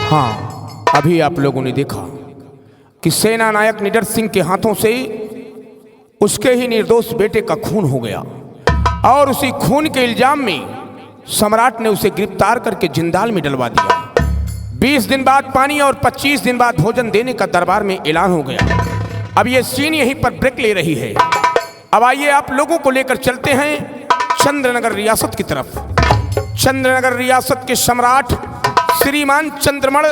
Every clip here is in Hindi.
हाँ, अभी आप लोगों ने देखा कि सेना नायक निडर सिंह के हाथों से उसके ही निर्दोष बेटे का खून हो गया और उसी खून के इल्जाम में सम्राट ने उसे गिरफ्तार करके जिंदाल में डलवा दिया। 20 दिन बाद पानी और 25 दिन बाद भोजन देने का दरबार में ऐलान हो गया। अब ये सीन यहीं पर ब्रेक ले रही है। अब आइए आप लोगों को लेकर चलते हैं चंद्रनगर रियासत की तरफ। चंद्रनगर रियासत के सम्राट श्रीमान चंद्रमण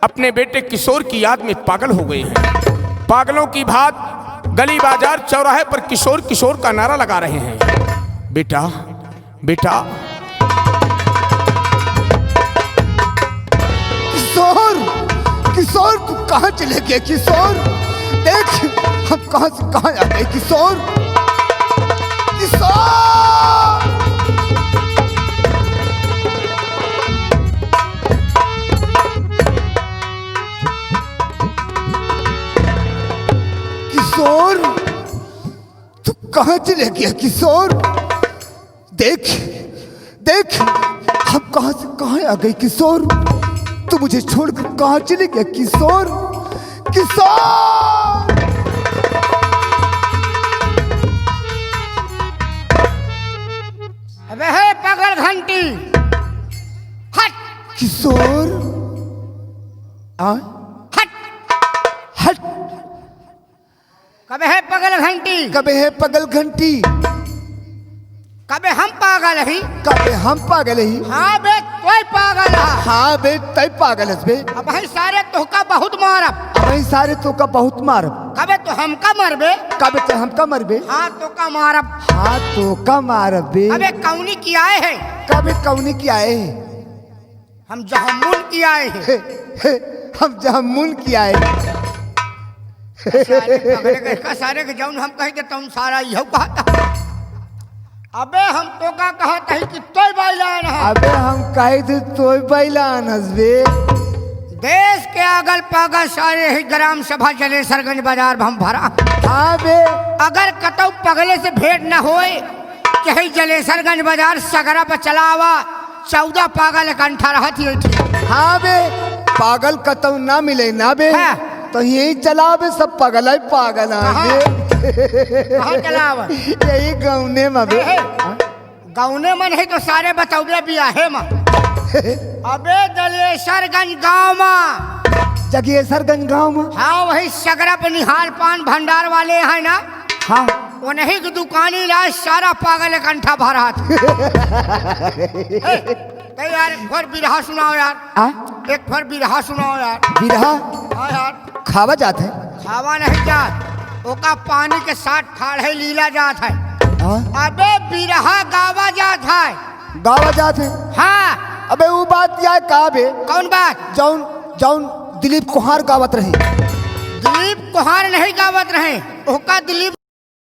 अपने बेटे किशोर की याद में पागल हो गए हैं। पागलों की भांति गली बाजार चौराहे पर किशोर किशोर का नारा लगा रहे हैं। बेटा बेटा किशोर, किशोर तू कहाँ चले गए किशोर? देख हम कहाँ से कहाँ आ गए किशोर। किशोर, किशोर तू कहाँ चले गया किशोर? देख देख हम कहाँ से कहाँ आ गए किशोर। तू मुझे छोड़कर कहाँ चले गया किशोर? किशोर, अबे है पागल घंटी, हट किशोर आ हट। हट। कबे है पागल घंटी, कबे है पगल घंटी, कबे हम पागल ही। कबे हम पागल ही। हाँ बे तोय पागल है। हाँ बे तय पागल है बे। अब भाई सारे तोहका बहुत मारब। वही सारे तो का बहुत मार। कबे तो हमका मरबे। कबे तो हमका मर बे। हाँ तो का मारब। हाँ तो का मार बे। अबे कौनी की आए है, कबे कौनी की आए? हम जहमुन की आए हैं। हम जहमुन की आए। सारे पकड़े गए, सारे के जौन हम कहे के तुम सारा यह कहता। अबे हम तो का कहता है कि तोय बैलान है। अबे हम कहे थे तोय बैलान हसबे। देश के अगल पागल सारे ही ग्राम सभा जलेसरगंज बाजार हम भरा। हाँ बे। अगर कतौ पगले से भेंट न होए कि ही जलेसरगंज बाजार सगरा पर चलावा 14 पागल इकट्ठा रहत ही। हाँ बे, पागल कतौ ना मिले ना बे। हाँ। तो यही चला बे, सब पागल है पागल है। कहाँ चलावा? यही गौने में बे। गौने मन है तो सारे बतौले भी आहे मां। अबे जलेसरगंज गांव में, जगेसरगंज गांव में। हाँ वही सगरा पे निहाल पान भंडार वाले हैं ना। हाँ उन्हीं की दुकानी ला सारा पागल इकट्ठा भरा था। यार एक बार बिरहा सुनाओ यार। आ? एक बार बिरहा सुनाओ यार। बिरहा हाँ यार। खावा जात है। खावा नहीं जात, ओका पानी के साथ ठाढ़े लीला जात है। हाँ? अबे बिरहा गावा जात है। गावा जात है। हाँ। अबे वो बात या का बे? कौन बात? जौन जौन दिलीप कुहार गावत रहे। दिलीप कुहार नहीं गावत रहे, ओका दिलीप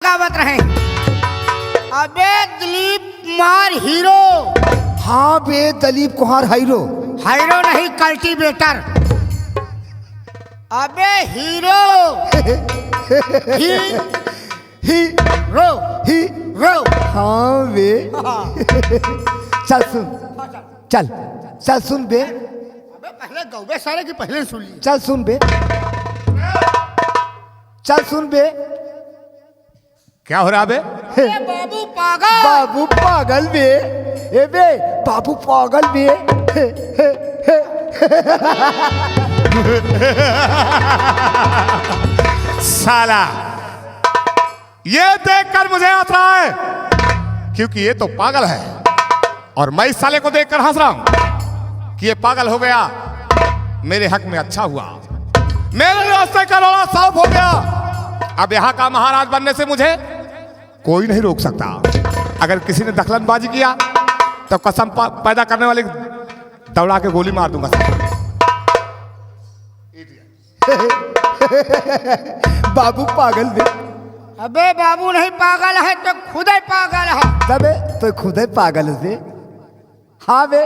गावत रहे। अबे दिलीप कुमार हीरो। हाँ बे, दिलीप कुहार हीरो। हीरो नहीं कल्टीवेटर। अबे हीरो ही ही रो ही। रो। हाँ बे। चल सुन, चल चल सुन बे। अबे पहले गौबे सारे की पहले सुन ली। चल सुन बे, चल सुन बे। क्या हो रहा बे? अरे बाबू पागल। बाबू पागल बे। ए बे बाबू पागल बे। साला ये देखकर मुझे हंस रहा है क्योंकि ये तो पागल है और मैं इस साले को देखकर हंस रहा हूं कि ये पागल हो गया। मेरे हक में अच्छा हुआ, मेरे रास्ते का रोड़ा साफ हो गया। अब यहाँ का महाराज बनने से मुझे कोई नहीं रोक सकता। अगर किसी ने दखलंदाजी किया तो कसम पैदा करने वाले दौड़ा के गोली मार दूंगा। बाबू पागल बे। अबे बाबू नहीं पागल है तो खुद ही पागल है। तबे तो खुद ही पागल बे। हाँ बे,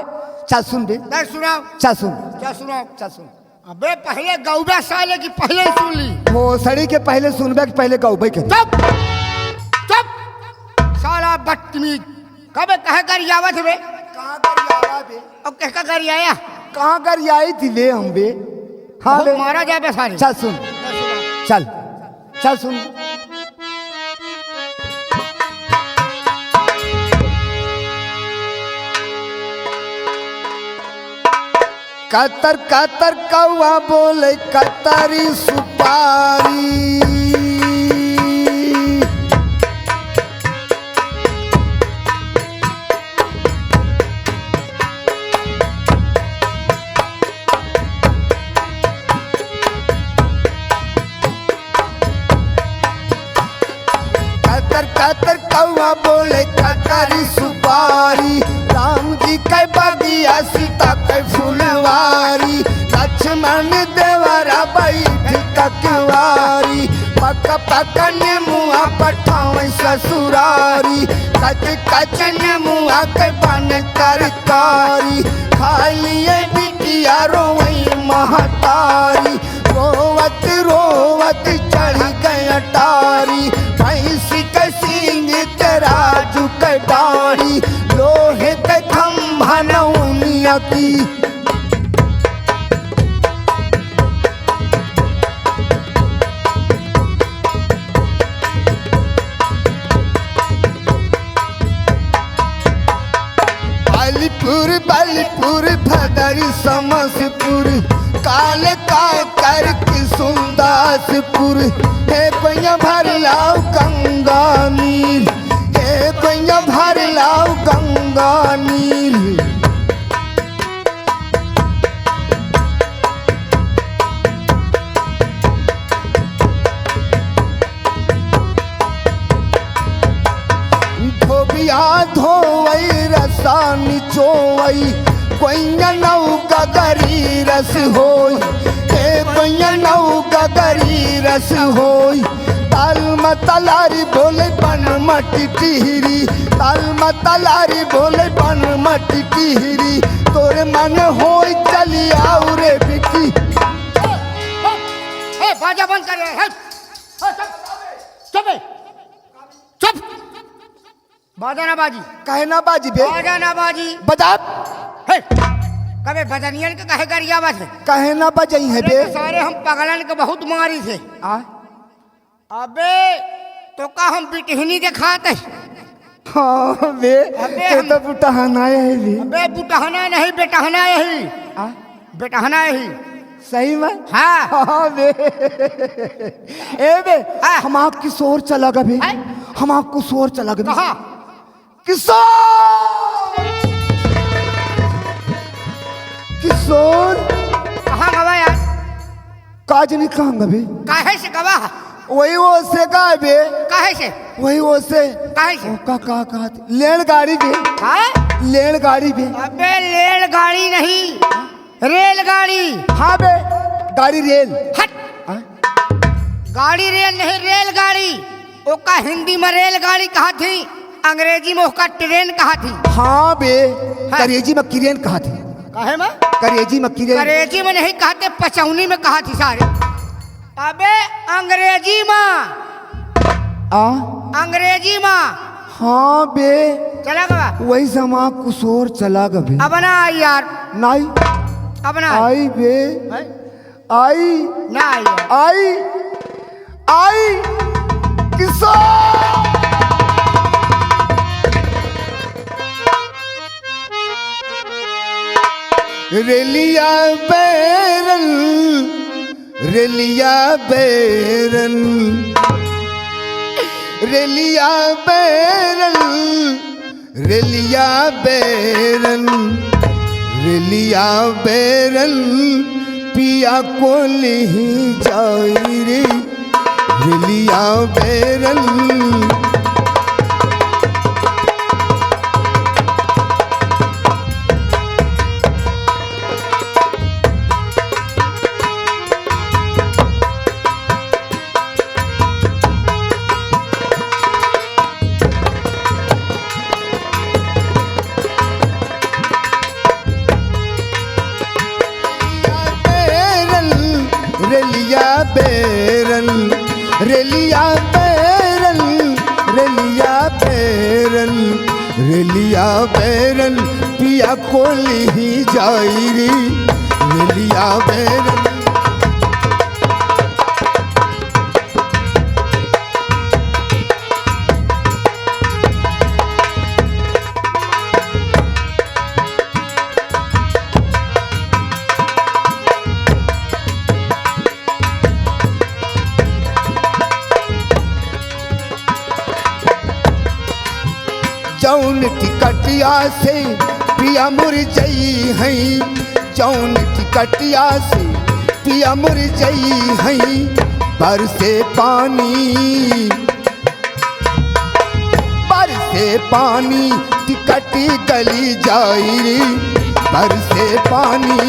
चल सुन बे। नहीं सुनाओ। चल सुन, क्या सुनाओ? चल सुन। अबे पहले गौबा साले की पहले ही सुन ली। वो सड़ी के पहले सुनबे कि पहले गौबे के? चुप चुप साला बदतमीज। कबे कहे गरियावत बे? कहाँ गरियावा बे? अब कह का गरियाया? कहाँ कर आई थी बे हम बे? हाँ बहुत बे, मारा जाए बेसारी। चल सुन, चल चल सुन। कतर कतर कौआ बोले कतरी सुपारी। कतर कतर कौआ बोले कतरी सुपारी। राम जी के बगिया सीता के फुलवारी। लक्ष्मण देवरा बैठ ककवारी। पक पक नेमुआ पठावे ससुरारी। कच कच नेमुआ के बन तरकारी। खालिए बिटिया रोई महतारी। रोवत रोवत चढ़ गई अटारी। भैंसी के सींग तेरा झुक डारी। लोहे के खंभा नौनिया की। बलिपुर बलिपुर भदरी समसपुर। काले का कर की सुंदासपुर। हे कोइया भर लाओ गंगा नील। हे कोइया भर लाओ गंगा नील। धोबिया धोवई रसा निचोवई। कोइया नौका गरी रस होई। हे कोइया नौका गरी रस होई। ताल मतलारी बोले बन मटी टिहरी। ताल मतलारी बोले बन मटी टिहरी। तोरे मन होई चली आओ रे बिकी। ए बाजा बंद कर रे। चुप चुप। बाजा ना बाजी। कहे ना बाजी बे? बाजा ना बाजी। बजा। हे कबे भजनियन के कहे गरिया बात है। कहे ना बजाई है बे? सारे हम पगलन के बहुत मारी थे। अबे तो का हम बिटहनी दिखाते। हाँ बे, अबे तो बुटहना है बे। अबे बुटहना नहीं बेटहना यही। बेटहना यही। सही में? हाँ हाँ बे। ए बे, हाँ। हम आपकी शोर चला गए बे। हाँ? हम आपको शोर चला गए। कहा किशोर किशोर कहाँ गवा यार? काज नहीं कहाँ बे? काहे से गवा? वही वो से का बे? काहे से? वही वो से काहे से? का लेन गाड़ी बे। हाँ? लेन गाड़ी बे। अबे रेलगाड़ी नहीं, रेलगाड़ी। हाँ बे, गाड़ी रेल। हट। गाड़ी रेल नहीं, रेलगाड़ी। ओका हिंदी में रेलगाड़ी कहा थी, अंग्रेजी में ओका ट्रेन कहा थी। हाँ बे, हाँ। करेजी में किरेन कहा थी। काहे में? करेजी में किरेन। अंग्रेजी में नहीं कहते, पचौनी में कहा थी सारे। अबे अंग्रेजी में। अंग्रेजी में। हाँ बे, चला गवा? वही समा कुशोर चला गए। अब ना आई यार। नहीं अब ना आई बे। है? आई ना आई यार। आई आई किशोर। रेलिया बैरन, रेलिया बैरन, रेलिया बैरन, रेलिया बैरन, रेलिया बैरन। पिया को ले जाई रे रेलिया बैरन। रेलिया बैरन, रेलिया बैरन, रेलिया बैरन, रेलिया लिया बैरन पिया को ली जाई रे, ले लिया बैरन। जौन टिकटिया से पिया मुरझई हैं, जौन टिकटिया से पिया मुरझई हैं, बरसे पानी टिकटी गली जाई रे, बरसे पानी।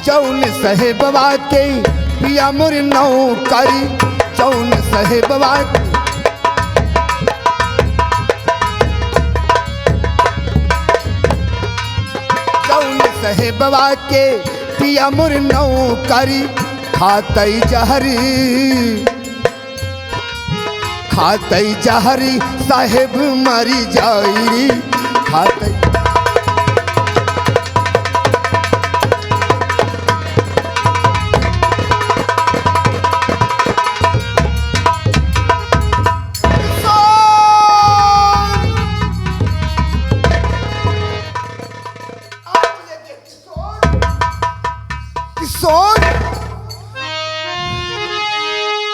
जौन साहेबवा के पिया मोर नौकरी, जौन साहेबवा जौन साहेबवा के पिया मोर नौकरी, खातई जहरी साहेब मरी जाई, खातई।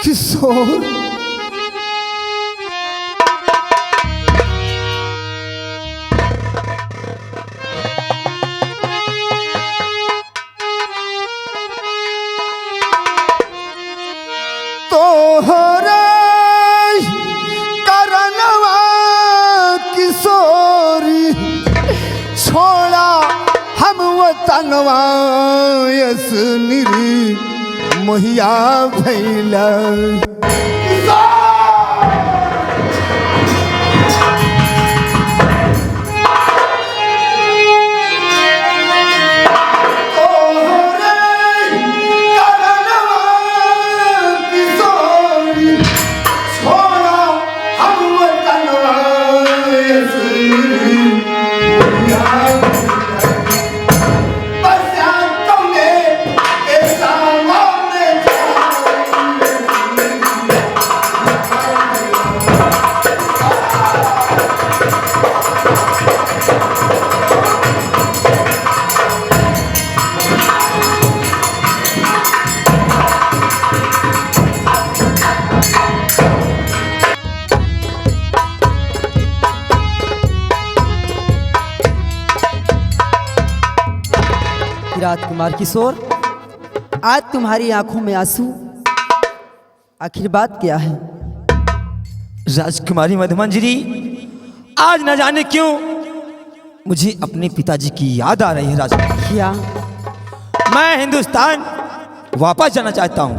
किशोर तोहरे करनवा किशोरी छोड़ा हम वतनवा यस निरी मोहिया भैला। राजकुमार किशोर, आज तुम्हारी आंखों में आंसू, आखिर बात क्या है? राजकुमारी मधुमंजरी, आज न जाने क्यों मुझे अपने पिताजी की याद आ रही है। राजकुमार, क्या? मैं हिंदुस्तान वापस जाना चाहता हूँ,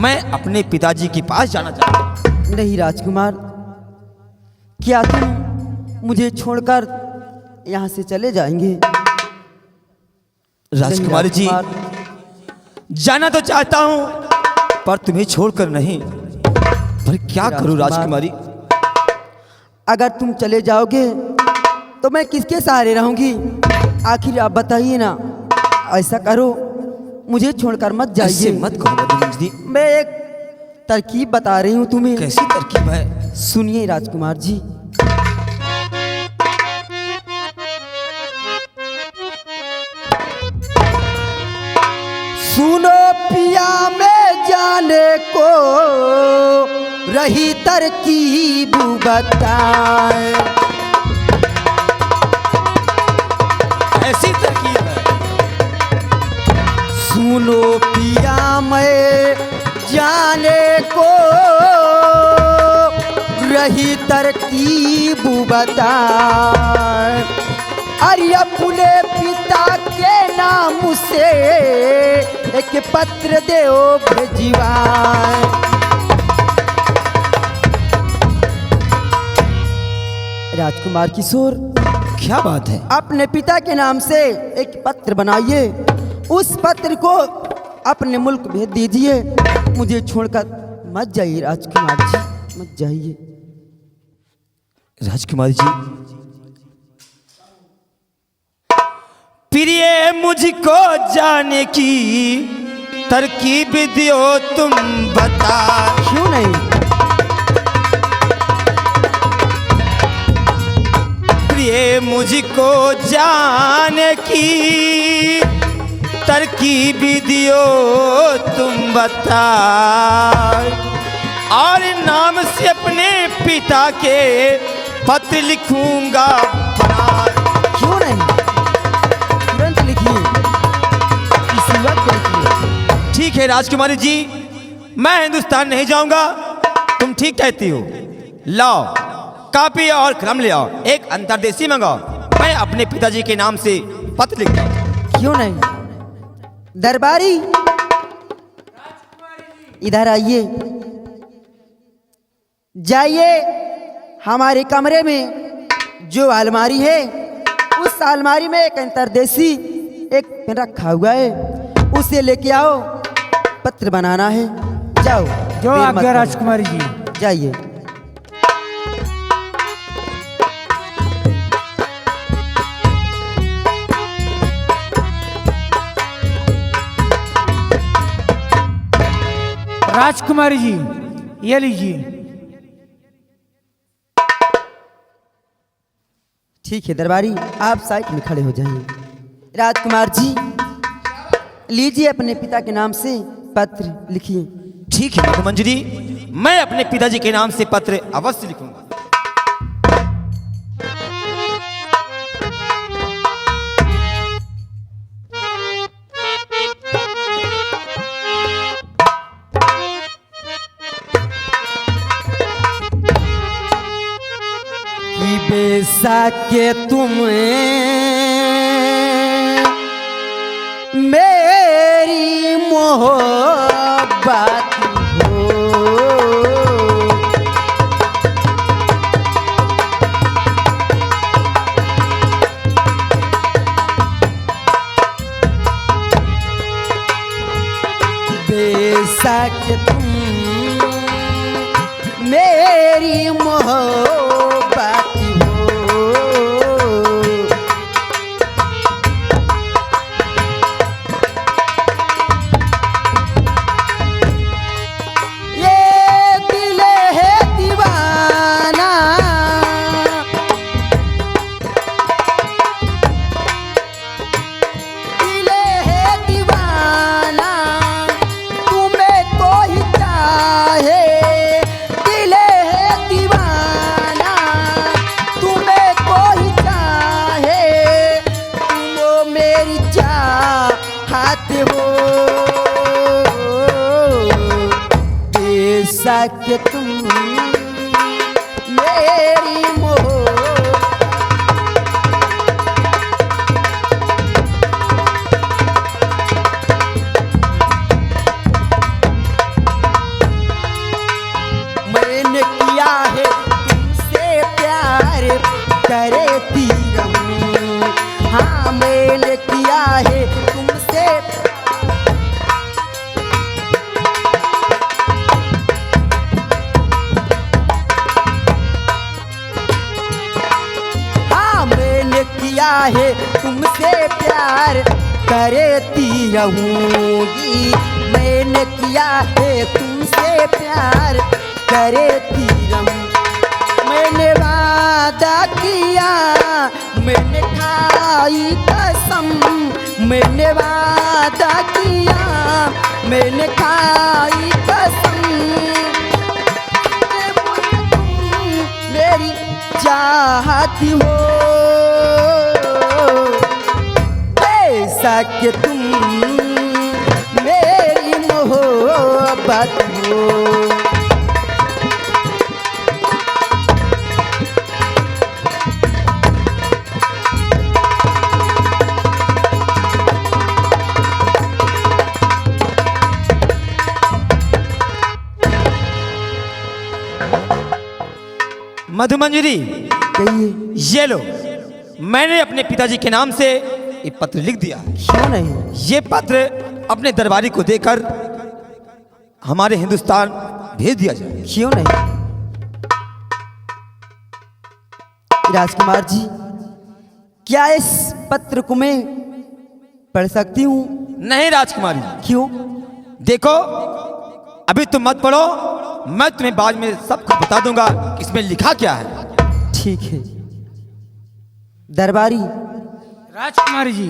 मैं अपने पिताजी के पास जाना चाहता हूँ। नहीं राजकुमार, क्या तुम मुझे छोड़कर यहाँ से चले जाएंगे? राजकुमारी जी, जाना तो चाहता हूँ पर तुम्हें छोड़कर नहीं। पर क्या करूँ राजकुमारी? अगर तुम चले जाओगे तो मैं किसके सहारे रहूंगी? आखिर आप बताइए ना। ऐसा करो, मुझे छोड़कर मत जाइए। मत कहो मधुमंजरी। मैं एक तरकीब बता रही हूँ तुम्हें। कैसी तरकीब है? सुनिए राजकुमार जी। सुनो पिया में जाने को रही तरकीब बताए। ऐसी तरकीब है? सुनो पिया में जाने को रही तरकीब बताए। अरे अपने पिता के नाम से एक पत्र देओ भेजिवाए। राजकुमार किशोर, क्या बात है? अपने पिता के नाम से एक पत्र बनाइए, उस पत्र को अपने मुल्क भेज दीजिए। मुझे छोड़कर मत जाइए राजकुमार जी, मत जाइए। राजकुमारी जी, प्रिय मुझको जाने की तरकीब दियो तुम बता। क्यों नहीं? प्रिय मुझको जाने की तरकीब दियो तुम बता, और नाम से अपने पिता के पत्र लिखूंगा। क्यों नहीं, तुरंत लिखिए, इसी वक्त लिखिए। ठीक है राजकुमारी जी, मैं हिंदुस्तान नहीं जाऊंगा, तुम ठीक कहती हो। लाओ कॉपी और कलम ले आओ, एक अंतर्देशी मंगाओ, मैं अपने पिताजी के नाम से पत्र लिखता हूं। क्यों नहीं? दरबारी इधर आइए, जाइए हमारे कमरे में जो अलमारी है, उस अलमारी में एक अंतर्देशी एक पेन रखा हुआ है, उसे लेके आओ, पत्र बनाना है। जाओ। जो देर मत आज्ञा करो। राजकुमारी जी। जाइए। राजकुमारी जी, ये लीजिए। ठीक है दरबारी, आप साइड में खड़े हो जाइए। राजकुमार जी, लीजिए अपने पिता के नाम से पत्र लिखिए। ठीक है मधुमंजरी, मैं अपने पिताजी के नाम से पत्र अवश्य लिखूंगा। कि बेसाके तुम्हें मेरी मोहब्बत हो, बेसाके तुम मेरी मोहब्बत हो, ये दिल है दीवाना, दिल है दीवाना, तुम्हें कोई चाहे, दिल है दीवाना, तुम्हें कोई चाहे, तुम मेरी चाहत हो, बेशक तुम मेरी मैंने किया है तुमसे प्यार, करती रहूं। हाँ मैंने किया है तुमसे, हाँ मैंने किया है तुमसे प्यार, करती रहूंगी। मैंने किया है तुमसे प्यार, करती रहूं। मैंने वादा किया, मैंने खाई कसम, मैंने वादा किया, मैंने खाई कसम, मेरी चाहती हो, ऐसा कि तुम मेरी मोहब्बत हो। मधुमंजरी, कहिए। ये लो, मैंने अपने पिताजी के नाम से ये पत्र लिख दिया। क्यों नहीं? ये पत्र अपने दरबारी को देकर हमारे हिंदुस्तान भेज दिया जाए। क्यों नहीं? राजकुमार जी, क्या इस पत्र को मैं पढ़ सकती हूँ? नहीं राजकुमारी, क्यों? देखो अभी तुम मत पढ़ो, मैं तुम्हें बाद में सब कुछ बता दूंगा कि इसमें लिखा क्या है। ठीक है। दरबारी, राजकुमारी जी,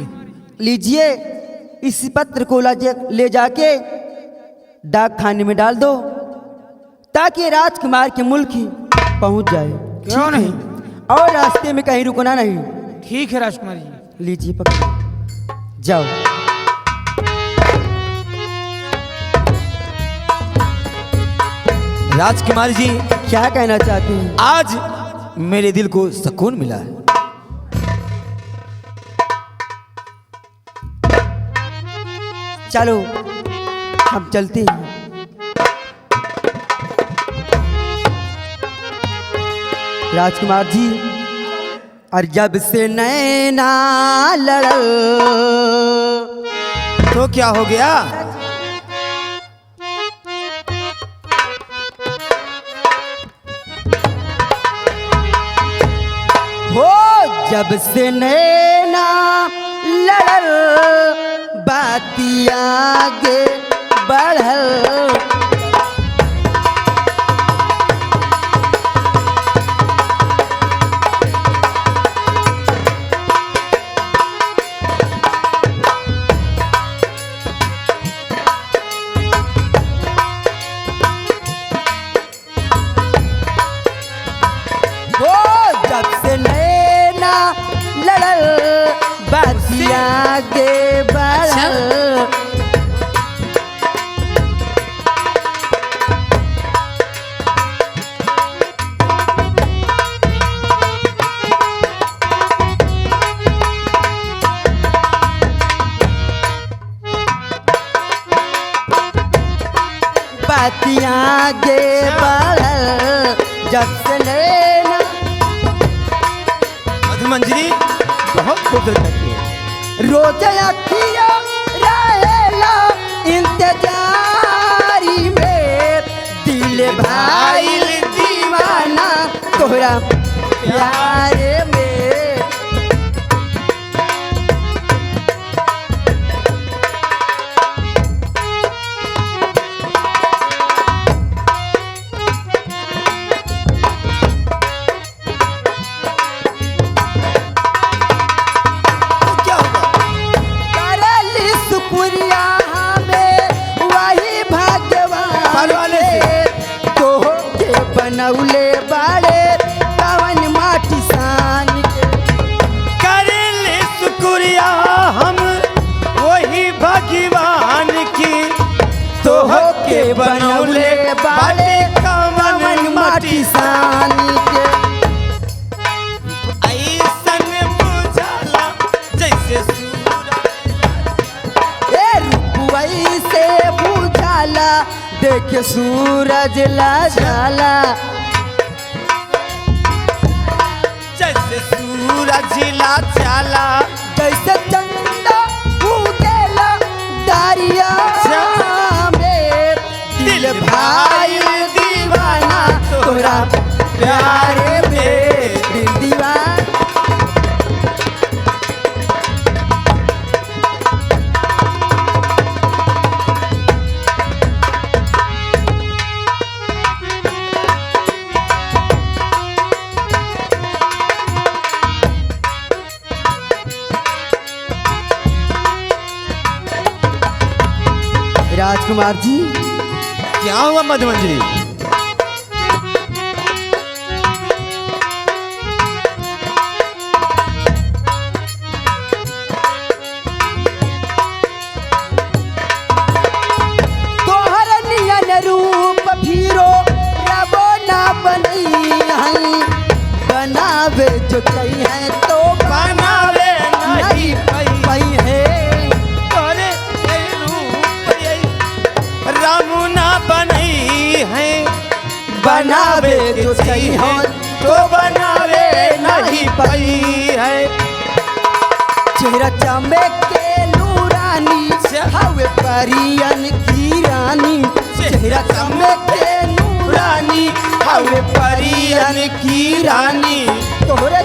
लीजिए इस पत्र को ले जाके डाक खाने में डाल दो ताकि राजकुमार के मुल्क ही पहुंच जाए। क्यों ठीक नहीं? है? और रास्ते में कहीं रुकना नहीं। ठीक है राजकुमारी जी। लीजिए पकड़ो, जाओ। राजकुमारी जी, क्या कहना चाहते हैं? आज मेरे दिल को सुकून मिला है। चलो हम चलते हैं। राजकुमार जी, और जब से नैना लड़ल, तो क्या हो गया? हो जब से नैना लड़ल, बाती आगे बढ़ल। हो जब से नैना लड़ल, बाती आगे बढ़ल। बाती आगे बढ़ल, जब से नैना। मधुमंजरी बहुत खूबसूरत लगती है। रोज अखिया रहेला इंतजारी में, दिल भाई दीवाना तोहरा प्यार में। क्या होगा? करली सुपुरिया हमें वही भाग्यवान पालवाले से। तो के बनौले बाड़े पवन माटी सान के। करेले शुक्रिया हम वही भगवान की, तो के बनौले बाड़े पवन माटी सान के। ऐसन बुझाला जैसे सूरज। ए रुपवई से बुझाला, देख सूरज ला जाला। जैसे सूरज ला जाला। जैसे चंदा उगेला दारिया में, दिल भाई दीवाना तोरा प्यार में। दिल दीवाना। राजकुमार जी, क्या हुआ मधुमंजरी? तोहर नियन रूप भीरो रबो ना बनई हई। बनावे जो कई है तो बनावे नहीं पई है। तोरे रूप यही रामुना बनई है। बनावे जो कई हो तो चेहरा चमके नूरानी हवे परियन की रानी चेहरा चमके नूरानी हवे परियन की रानी तोहरे